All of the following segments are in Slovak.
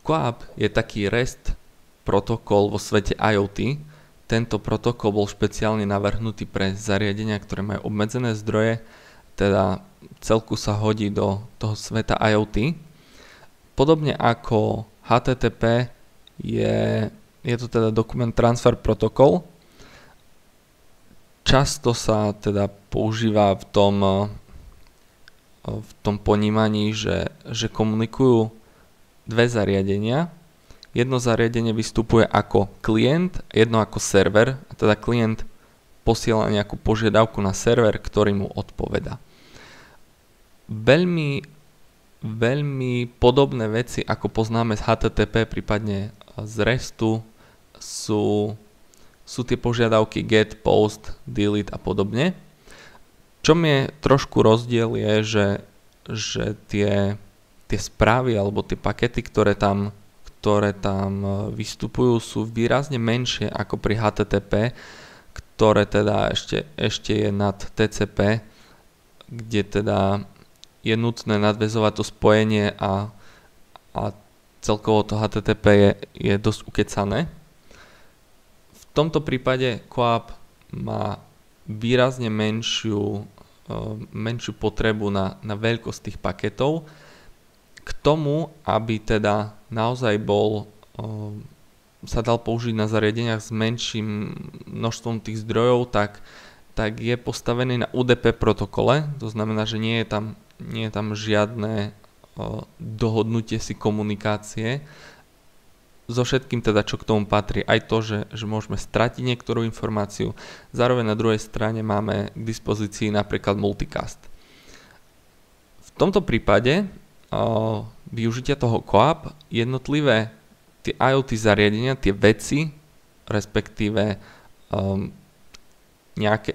QAP je taký REST protokol vo svete IoT. Tento protokol bol špeciálne navrhnutý pre zariadenia, ktoré majú obmedzené zdroje, teda celku sa hodí do toho sveta IoT. Podobne ako HTTP je to teda Document Transfer Protocol. Často sa teda používa v tom ponímaní, že komunikujú dve zariadenia. Jedno zariadenie vystupuje ako klient, jedno ako server, a teda klient posiela nejakú požiadavku na server, ktorý mu odpoveda. Veľmi podobné veci, ako poznáme z HTTP, prípadne z RESTu, sú tie požiadavky get, post, delete a podobne. Čom je trošku rozdiel je, že tie správy alebo tie pakety, ktoré tam vystupujú, sú výrazne menšie ako pri HTTP, ktoré teda ešte je nad TCP, kde teda je nutné nadväzovať to spojenie a celkovo to HTTP je dosť ukecané. V tomto prípade QAP má výrazne menšiu potrebu na veľkosť tých paketov. K tomu, aby teda naozaj sa dal použiť na zariadeniach s menším množstvom tých zdrojov, tak je postavený na UDP protokole. To znamená, že nie je tam žiadne dohodnutie si komunikácie. So všetkým teda, čo k tomu patrí, aj to, že môžeme stratiť niektorú informáciu. Zároveň na druhej strane máme k dispozícii napríklad multicast. V tomto prípade využitia toho QAP jednotlivé tie IoT zariadenia, tie veci, respektíve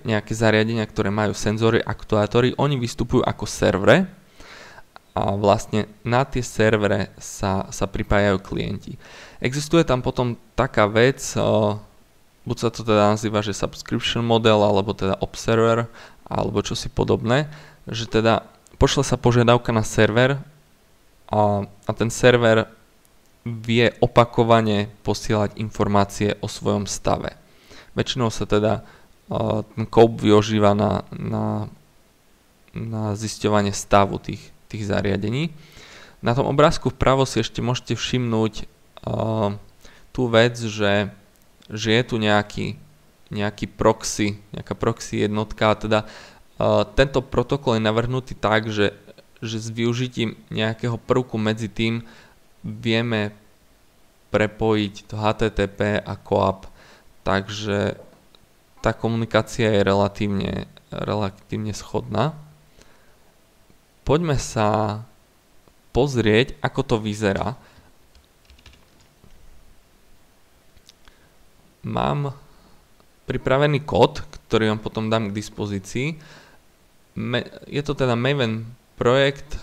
nejaké zariadenia, ktoré majú senzory, aktuátory, oni vystupujú ako servere a vlastne na tie servere sa pripájajú klienti. Existuje tam potom taká vec, buď sa to teda nazýva, že subscription model, alebo teda observer, alebo čosi podobné, že teda pošle sa požiadavka na server a ten server vie opakovane posielať informácie o svojom stave. Väčšinou sa teda ten COAP využíva na zisťovanie stavu tých zariadení. Na tom obrázku vpravo si ešte môžete všimnúť tú vec, že je tu nejaký proxy, nejaká proxy jednotka, a teda tento protokol je navrhnutý tak, že s využitím nejakého prvku medzi tým vieme prepojiť to HTTP a QAP, takže tá komunikácia je relatívne schodná. Poďme sa pozrieť, ako to vyzerá. Mám pripravený kód, ktorý vám potom dám k dispozícii. Je to teda Maven projekt,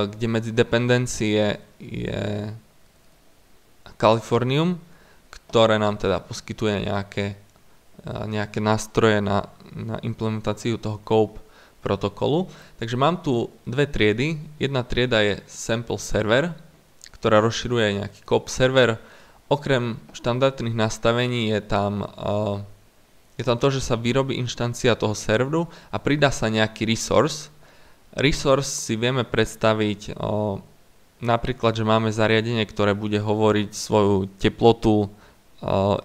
kde medzi dependencie je Californium, ktoré nám teda poskytuje nejaké nástroje na implementáciu toho COAP protokolu. Takže mám tu dve triedy. Jedna trieda je sample server, ktorá rozširuje nejaký COAP server. Okrem štandardných nastavení je tam to, že sa vyrobí inštancia toho serveru a pridá sa nejaký resource. Resource si vieme predstaviť napríklad, že máme zariadenie, ktoré bude hovoriť svoju teplotu,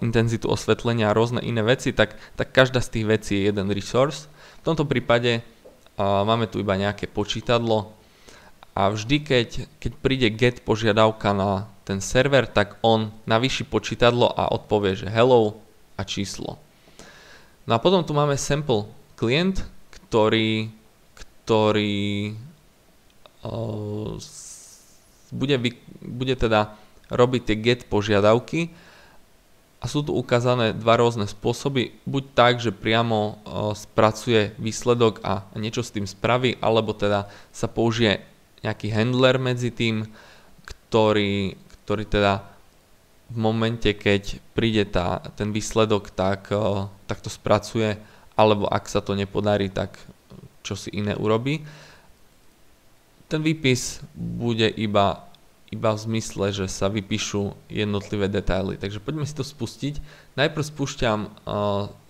intenzitu osvetlenia a rôzne iné veci, tak každá z tých vecí je jeden resource. V tomto prípade máme tu iba nejaké počítadlo a vždy, keď príde get požiadavka na ten server, tak on navýši počítadlo a odpovie, že hello a číslo. No a potom tu máme sample klient, ktorý bude teda robiť tie get požiadavky a sú tu ukázané dva rôzne spôsoby. Buď tak, že priamo spracuje výsledok a niečo s tým spraví, alebo teda sa použije nejaký handler medzi tým, ktorý teda v momente, keď príde ten výsledok, tak to spracuje, alebo ak sa to nepodarí, tak čo si iné urobí. Ten výpis bude iba iba v zmysle, že sa vypíšu jednotlivé detaily. Takže poďme si to spustiť. Najprv spúšťam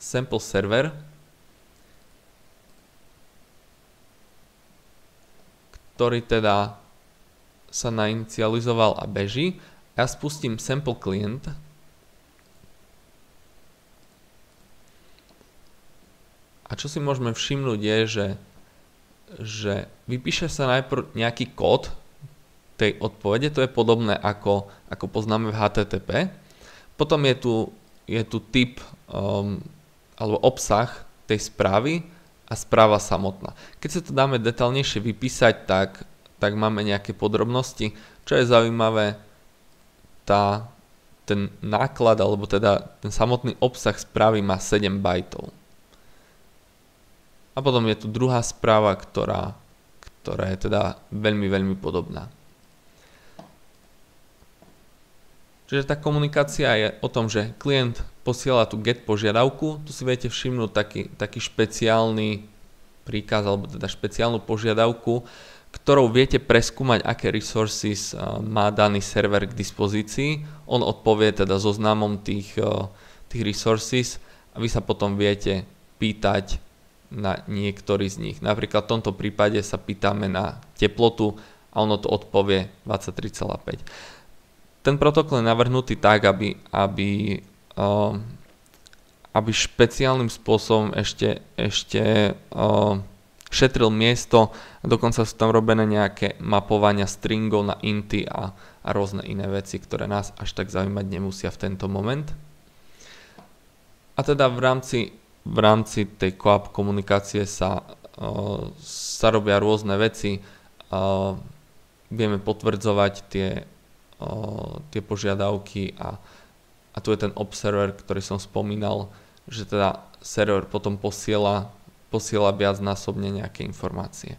sample server, ktorý teda sa nainicializoval a beží. Ja spustím sample client. A čo si môžeme všimnúť je, že vypíše sa najprv nejaký kód tej odpovede, to je podobné ako poznáme v HTTP. Potom je tu typ alebo obsah tej správy a správa samotná. Keď sa to dáme detailnejšie vypísať, tak máme nejaké podrobnosti. Čo je zaujímavé, ten náklad, alebo teda ten samotný obsah správy má 7 bajtov. A potom je tu druhá správa, ktorá je teda veľmi, veľmi podobná. Čiže tá komunikácia je o tom, že klient posiela tú GET požiadavku, tu si viete všimnúť taký špeciálny príkaz, alebo teda špeciálnu požiadavku, ktorou viete preskúmať, aké resources má daný server k dispozícii. On odpovie teda zoznamom tých resources a vy sa potom viete pýtať na niektorý z nich. Napríklad v tomto prípade sa pýtame na teplotu a ono to odpovie 23,5. Ten protokol je navrhnutý tak, aby špeciálnym spôsobom ešte šetril miesto a dokonca sú tam robené nejaké mapovania stringov na inty a rôzne iné veci, ktoré nás až tak zaujímať nemusia v tento moment. A teda v rámci tej co-op komunikácie sa robia rôzne veci. Vieme potvrdzovať tie požiadavky a tu je ten observer, ktorý som spomínal, že teda server potom posiela viacnásobne nejaké informácie.